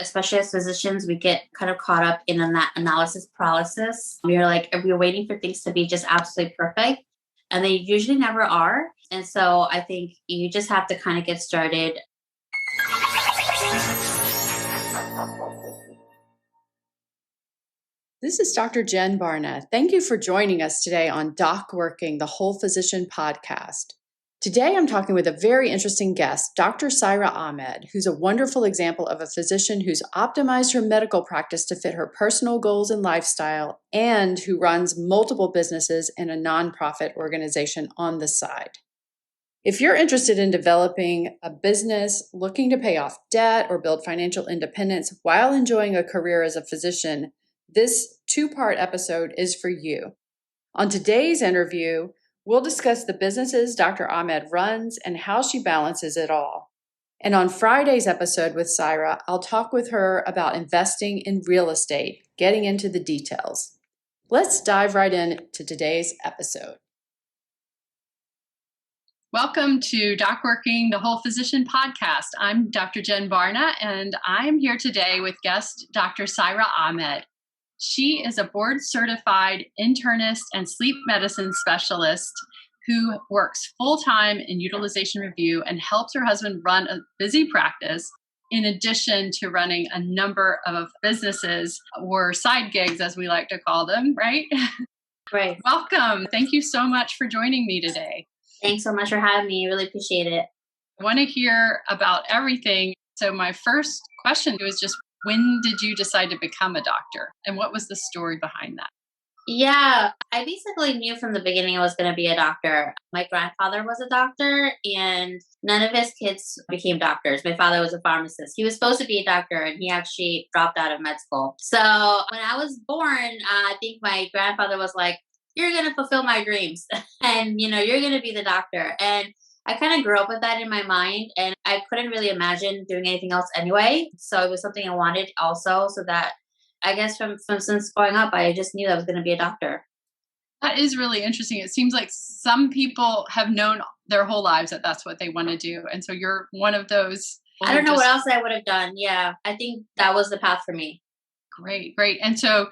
especially as physicians, we get kind of caught up in that analysis paralysis. We're waiting for things to be just absolutely perfect, and they usually never are. And so I think you just have to kind of get started. This is Dr. Jen Barna. Thank you for joining us today on DocWorking, the Whole Physician podcast. Today I'm talking with a very interesting guest, Dr. Saira Ahmed, who's a wonderful example of a physician who's optimized her medical practice to fit her personal goals and lifestyle, and who runs multiple businesses and a nonprofit organization on the side. If you're interested in developing a business, looking to pay off debt, or build financial independence while enjoying a career as a physician, this two-part episode is for you. On today's interview, we'll discuss the businesses Dr. Ahmed runs and how she balances it all. And on Friday's episode with Saira, I'll talk with her about investing in real estate, getting into the details. Let's dive right into today's episode. Welcome to DocWorking, the Whole Physician podcast. I'm Dr. Jen Barna, and I'm here today with guest Dr. Saira Ahmed. She is a board-certified internist and sleep medicine specialist who works full-time in utilization review and helps her husband run a busy practice in addition to running a number of businesses or side gigs, as we like to call them, right? Right. Welcome. Thank you so much for joining me today. Thanks so much for having me. I really appreciate it. I want to hear about everything. So my first question was just, when did you decide to become a doctor? And what was the story behind that? Yeah, I basically knew from the beginning I was going to be a doctor. My grandfather was a doctor, and none of his kids became doctors. My father was a pharmacist. He was supposed to be a doctor, and he actually dropped out of med school. So when I was born, I think my grandfather was like, "You're going to fulfill my dreams, and you're going to be the doctor." And I kind of grew up with that in my mind, and I couldn't really imagine doing anything else anyway. So it was something I wanted also, so that I guess from since growing up, I just knew I was going to be a doctor. That is really interesting. It seems like some people have known their whole lives that that's what they want to do. And so you're one of those. I don't know what else I would have done. Yeah, I think that was the path for me. Great, great. And so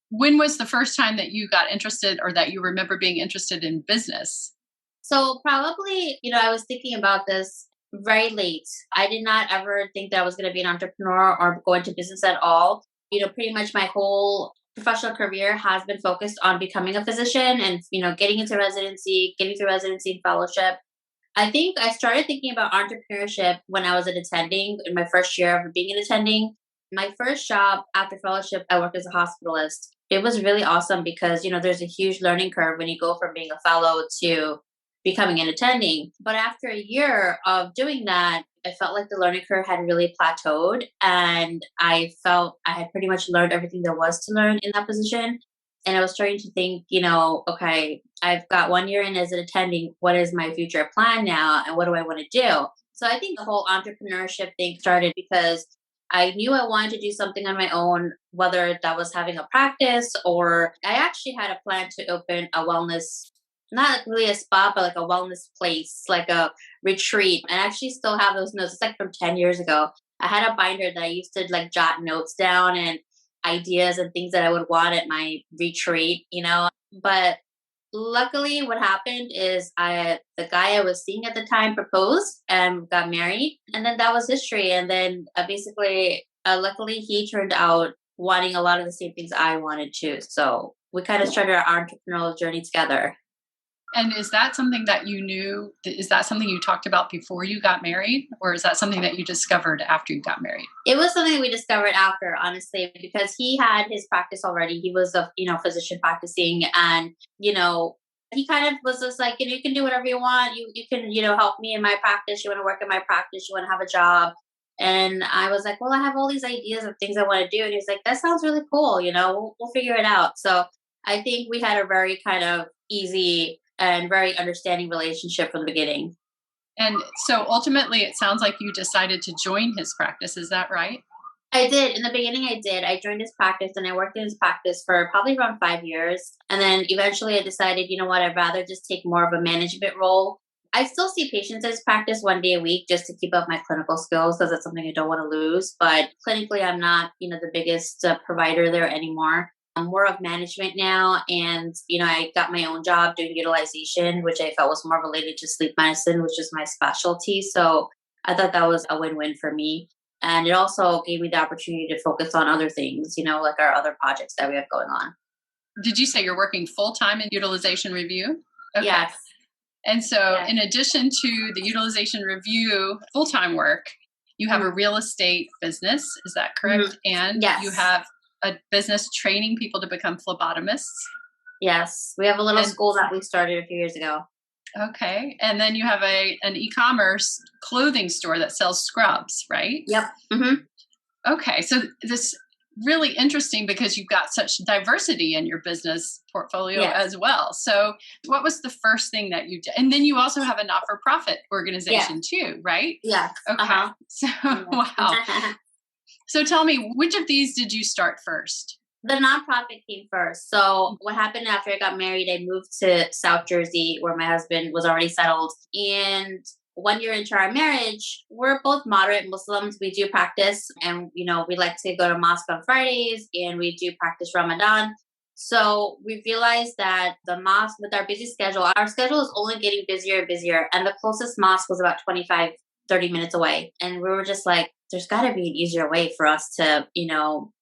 when was the first time that you got interested, or that you remember being interested in business? So probably, I was thinking about this very late. I did not ever think that I was going to be an entrepreneur or go into business at all. Pretty much my whole professional career has been focused on becoming a physician and, getting into residency, getting through residency and fellowship. I think I started thinking about entrepreneurship when I was an attending in my first year of being an attending. My first job after fellowship, I worked as a hospitalist. It was really awesome because, there's a huge learning curve when you go from being a fellow to becoming an attending. But after a year of doing that, I felt like the learning curve had really plateaued, and I felt I had pretty much learned everything there was to learn in that position. And I was starting to think, okay, I've got 1 year in as an attending. What is my future plan now? And what do I want to do? So I think the whole entrepreneurship thing started because I knew I wanted to do something on my own, whether that was having a practice, or I actually had a plan to open a wellness, not like really a spa, but like a wellness place, like a retreat. And I actually still have those notes. It's like from 10 years ago. I had a binder that I used to like jot notes down and ideas and things that I would want at my retreat, But luckily what happened is the guy I was seeing at the time proposed and got married. And then that was history. And then luckily he turned out wanting a lot of the same things I wanted to. So we kind of started our entrepreneurial journey together. And is that something that you knew? Is that something you talked about before you got married? Or is that something that you discovered after you got married? It was something that we discovered after, honestly, because he had his practice already. He was a physician practicing, and he kind of was just like, you can do whatever you want. You can help me in my practice. You want to work in my practice. You want to have a job. And I was like, well, I have all these ideas of things I want to do. And he's like, that sounds really cool. We'll figure it out. So I think we had a very kind of easy and very understanding relationship from the beginning. And so ultimately, it sounds like you decided to join his practice. Is that right? I did. In the beginning, I did. I joined his practice and I worked in his practice for probably around 5 years. And then eventually I decided, you know what, I'd rather just take more of a management role I still see patients as practice 1 day a week just to keep up my clinical skills because that's something I don't want to lose. But clinically, I'm not, the biggest provider there anymore. I'm more of management now. And, I got my own job doing utilization, which I felt was more related to sleep medicine, which is my specialty. So I thought that was a win-win for me. And it also gave me the opportunity to focus on other things, like our other projects that we have going on. Did you say you're working full-time in utilization review? Okay. Yes. And so in addition to the utilization review full-time work, you have a real estate business. Is that correct? And you have a business training people to become phlebotomists. Yes. We have a little school that we started a few years ago. Okay. And then you have an e-commerce clothing store that sells scrubs, right? Yep. Mm-hmm. Okay. So this really interesting because you've got such diversity in your business portfolio as well. So what was the first thing that you did? And then you also have a not-for-profit organization too, right? Yeah. Okay. So, wow. So tell me, which of these did you start first? The nonprofit came first. So what happened after I got married, I moved to South Jersey where my husband was already settled. And 1 year into our marriage, we're both moderate Muslims. We do practice and, we like to go to mosque on Fridays and we do practice Ramadan. So we realized that the mosque, with our busy schedule, our schedule is only getting busier and busier. And the closest mosque was about 25, 30 minutes away. And we were just like, there's got to be an easier way for us to,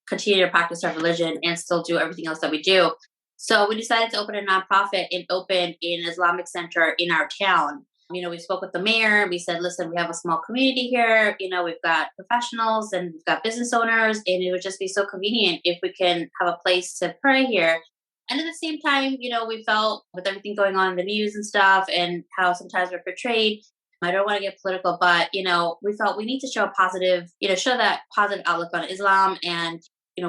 continue to practice our religion and still do everything else that we do. So we decided to open a nonprofit and open an Islamic center in our town. We spoke with the mayor. We said, listen, we have a small community here. We've got professionals and we've got business owners, and it would just be so convenient if we can have a place to pray here. And at the same time, we felt with everything going on in the news and stuff and how sometimes we're portrayed, I don't want to get political, but, we felt we need to show a positive, show that positive outlook on Islam. And,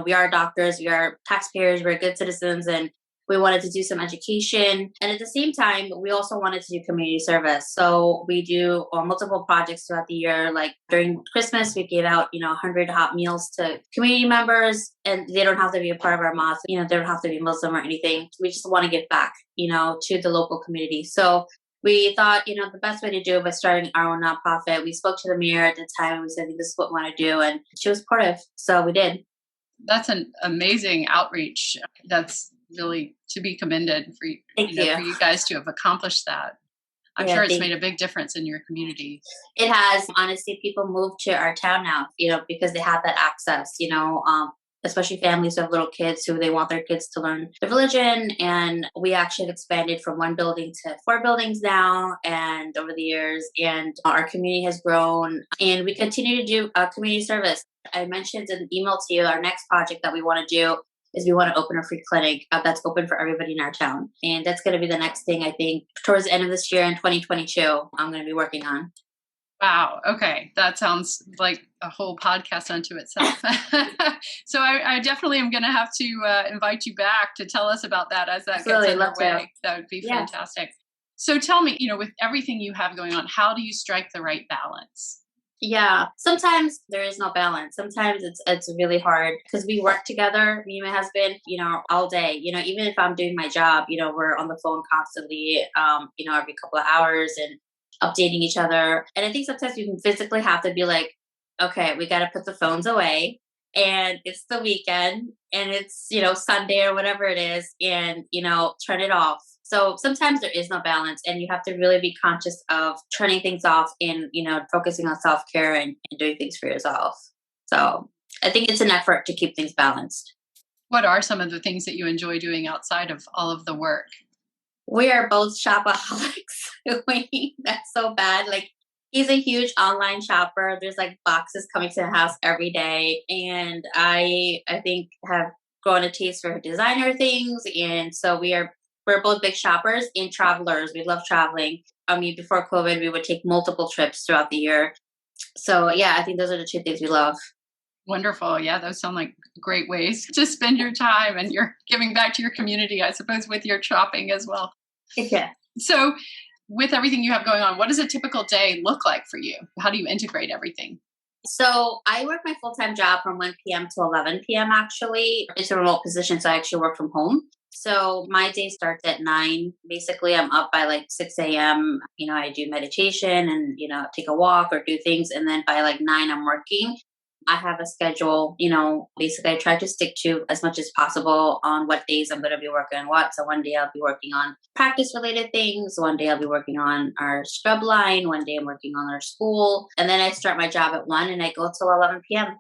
we are doctors, we are taxpayers, we're good citizens, and we wanted to do some education. And at the same time, we also wanted to do community service. So we do multiple projects throughout the year. Like during Christmas, we gave out, 100 hot meals to community members, and they don't have to be a part of our mosque. They don't have to be Muslim or anything. We just want to give back, to the local community. So we thought, the best way to do it was starting our own nonprofit. We spoke to the mayor at the time and we said, this is what we want to do. And she was supportive. So we did. That's an amazing outreach. That's really to be commended for for you guys to have accomplished that. I'm sure it's made a big difference in your community. It has. Honestly, people move to our town now, because they have that access, especially families who have little kids who they want their kids to learn the religion. And we actually have expanded from 1 building to 4 buildings now and over the years. And our community has grown and we continue to do community service. I mentioned in the email to you, our next project that we want to do is we want to open a free clinic that's open for everybody in our town. And that's going to be the next thing, I think, towards the end of this year in 2022, I'm going to be working on. Wow. Okay. That sounds like a whole podcast unto itself. So I definitely am going to have to invite you back to tell us about that as that gets underway. That would be fantastic. So tell me, with everything you have going on, how do you strike the right balance? Yeah, sometimes there is no balance. Sometimes it's really hard because we work together, me and my husband, all day. Even if I'm doing my job, we're on the phone constantly, every couple of hours and updating each other. And I think sometimes you can physically have to be like, okay, we got to put the phones away. And it's the weekend and it's, Sunday or whatever it is, and, turn it off. So sometimes there is no balance and you have to really be conscious of turning things off and, focusing on self-care and doing things for yourself. So I think it's an effort to keep things balanced. What are some of the things that you enjoy doing outside of all of the work? We are both shopaholics. That's so bad. Like, he's a huge online shopper. There's like boxes coming to the house every day. And I think have grown a taste for designer things. And so we're both big shoppers and travelers. We love traveling. Before COVID, we would take multiple trips throughout the year. So yeah, I think those are the 2 things we love. Wonderful. Yeah, those sound like great ways to spend your time, and you're giving back to your community, I suppose, with your shopping as well. Yeah. So with everything you have going on, what does a typical day look like for you? How do you integrate everything? So I work my full-time job from 1 p.m. to 11 p.m. actually. It's a remote position, so I actually work from home. So my day starts at 9. Basically, I'm up by like 6 a.m. I do meditation and, take a walk or do things. And then by like 9, I'm working. I have a schedule, basically I try to stick to as much as possible on what days I'm going to be working on what. So one day I'll be working on practice related things. One day I'll be working on our scrub line. One day I'm working on our school. And then I start my job at 1 and I go till 11 p.m.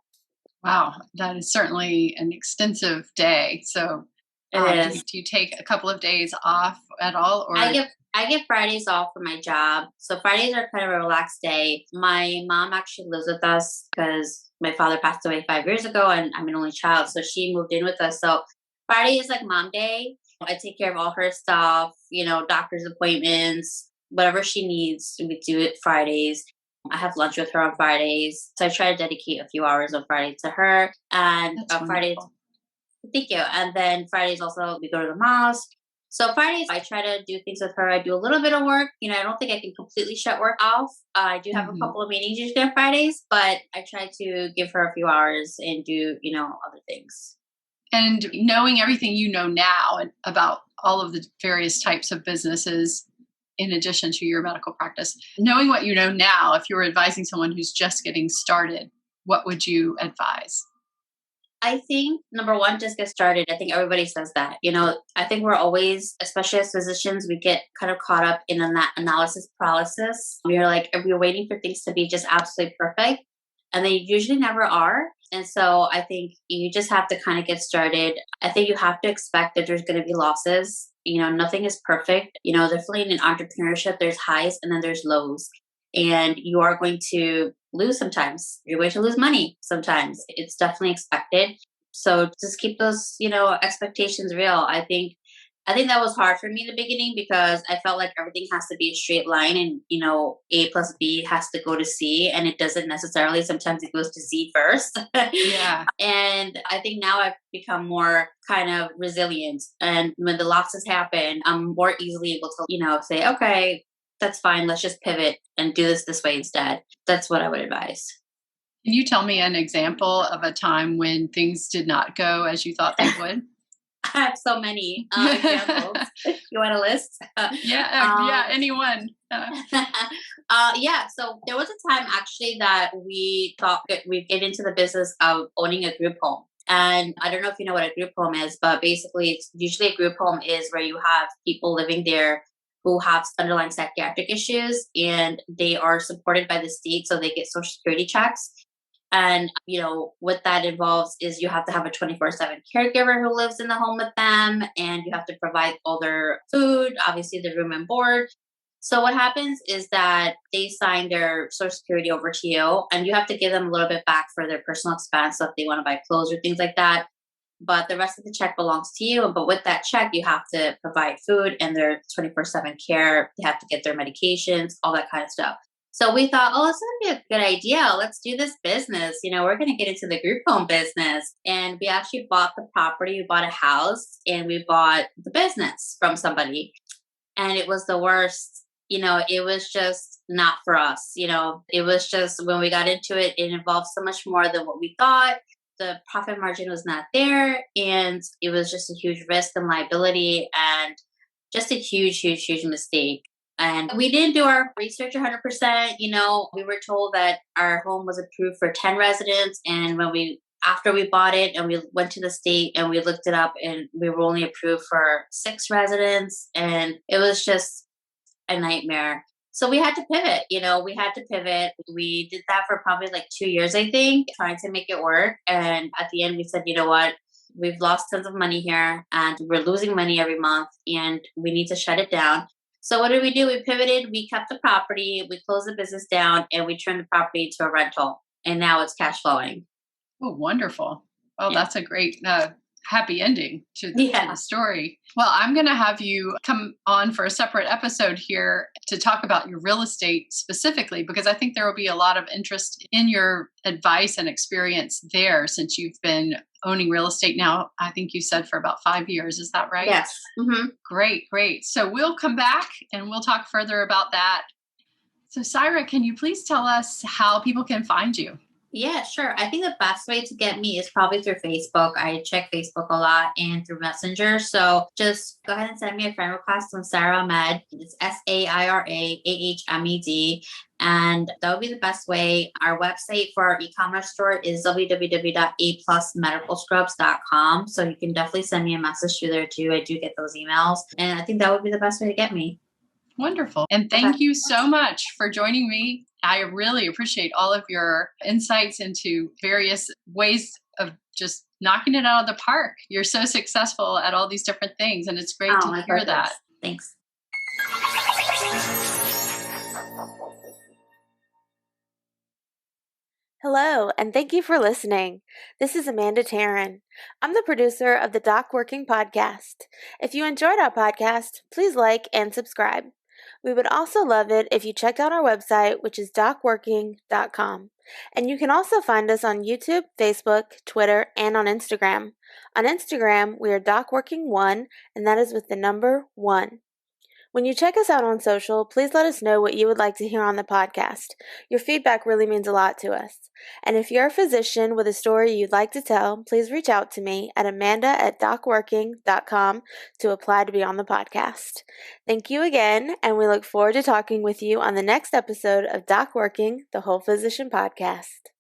Wow, that is certainly an extensive day. So It is. do you take a couple of days off at all? Or I get Fridays off for my job. So Fridays are kind of a relaxed day. My mom actually lives with us because my father passed away 5 years ago and I'm an only child. So she moved in with us. So Friday is like mom day. I take care of all her stuff, doctor's appointments, whatever she needs. We do it Fridays. I have lunch with her on Fridays. So I try to dedicate a few hours on Friday to her. And That's Fridays, wonderful. thank you. And then Fridays also we go to the mosque. So Fridays I try to do things with her. I do a little bit of work. I don't think I can completely shut work off. I do have a Mhm. couple of meetings usually on Fridays, but I try to give her a few hours and do, other things. And knowing everything you know now and about all of the various types of businesses, in addition to your medical practice, knowing what you know now, if you were advising someone who's just getting started, what would you advise? I think number one, just get started. I think everybody says that. I think we're always, especially as physicians, we get kind of caught up in that analysis paralysis. We're like, we're waiting for things to be just absolutely perfect, and they usually never are. And so I think you just have to kind of get started. I think you have to expect that there's going to be losses. Nothing is perfect. Definitely in entrepreneurship, there's highs and then there's lows. And you are going to lose sometimes. You're going to lose money sometimes. It's definitely expected. So just keep those, expectations real. I think that was hard for me in the beginning because I felt like everything has to be a straight line and, A plus B has to go to C and it doesn't necessarily. Sometimes it goes to Z first. Yeah. And I think now I've become more kind of resilient. And when the losses happen, I'm more easily able to, say, okay, that's fine. Let's just pivot and do this way instead. That's what I would advise. Can you tell me an example of a time when things did not go as you thought they would? I have so many examples. You want a list? Yeah, anyone. Yeah. So there was a time actually that we thought that we'd get into the business of owning a group home. And I don't know if you know what a group home is, but basically, it's usually a group home is where you have people living there who have underlying psychiatric issues and they are supported by the state. So they get social security checks. And, what that involves is you have to have a 24/7 caregiver who lives in the home with them, and you have to provide all their food, obviously the room and board. So what happens is that they sign their social security over to you, and you have to give them a little bit back for their personal expense. So if they want to buy clothes or things like that, but the rest of the check belongs to you. But with that check, you have to provide food and their 24/7 care. They have to get their medications, all that kind of stuff. So we thought, oh, this would be a good idea. Let's do this business. We're going to get into the group home business. And we actually bought the property, we bought a house, and we bought the business from somebody. And it was the worst. It was just not for us. It was just when we got into it, it involved so much more than what we thought. The profit margin was not there. And it was just a huge risk and liability and just a huge, huge, huge mistake. And we didn't do our research 100%. We were told that our home was approved for 10 residents. And after we bought it and we went to the state and we looked it up and we were only approved for 6 residents. And it was just a nightmare. So we had to pivot, we had to pivot. We did that for probably like 2 years, I think, trying to make it work. And at the end, we said, you know what? We've lost tons of money here and we're losing money every month and we need to shut it down. So what did we do? We pivoted, we kept the property, we closed the business down, and we turned the property into a rental. And now it's cash flowing. Oh, wonderful. Well, Yeah. that's a great happy ending to Yeah. the story. Well, I'm going to have you come on for a separate episode here to talk about your real estate specifically, because I think there will be a lot of interest in your advice and experience there since you've been owning real estate now, I think you said for about 5 years. Is that right? Yes. Mm-hmm. Great. So we'll come back and we'll talk further about that. So, Saira, can you please tell us how people can find you? Yeah, sure. I think the best way to get me is probably through Facebook. I check Facebook a lot and through Messenger. So just go ahead and send me a friend request on Saira Ahmed. It's SAIRAAHMED. And that would be the best way. Our website for our e-commerce store is www.aplusmedicalscrubs.com. So you can definitely send me a message through there too. I do get those emails. And I think that would be the best way to get me. Wonderful. And thank you so much for joining me. I really appreciate all of your insights into various ways of just knocking it out of the park. You're so successful at all these different things, and it's great to hear that. Thanks. Hello, and thank you for listening. This is Amanda Taryn. I'm the producer of the DocWorking podcast. If you enjoyed our podcast, please like and subscribe. We would also love it if you checked out our website, which is docworking.com. And you can also find us on YouTube, Facebook, Twitter, and on Instagram. On Instagram, we are DocWorking1, and that is with the number 1. When you check us out on social, please let us know what you would like to hear on the podcast. Your feedback really means a lot to us. And if you're a physician with a story you'd like to tell, please reach out to me at amanda@docworking.com to apply to be on the podcast. Thank you again, and we look forward to talking with you on the next episode of DocWorking, the Whole Physician Podcast.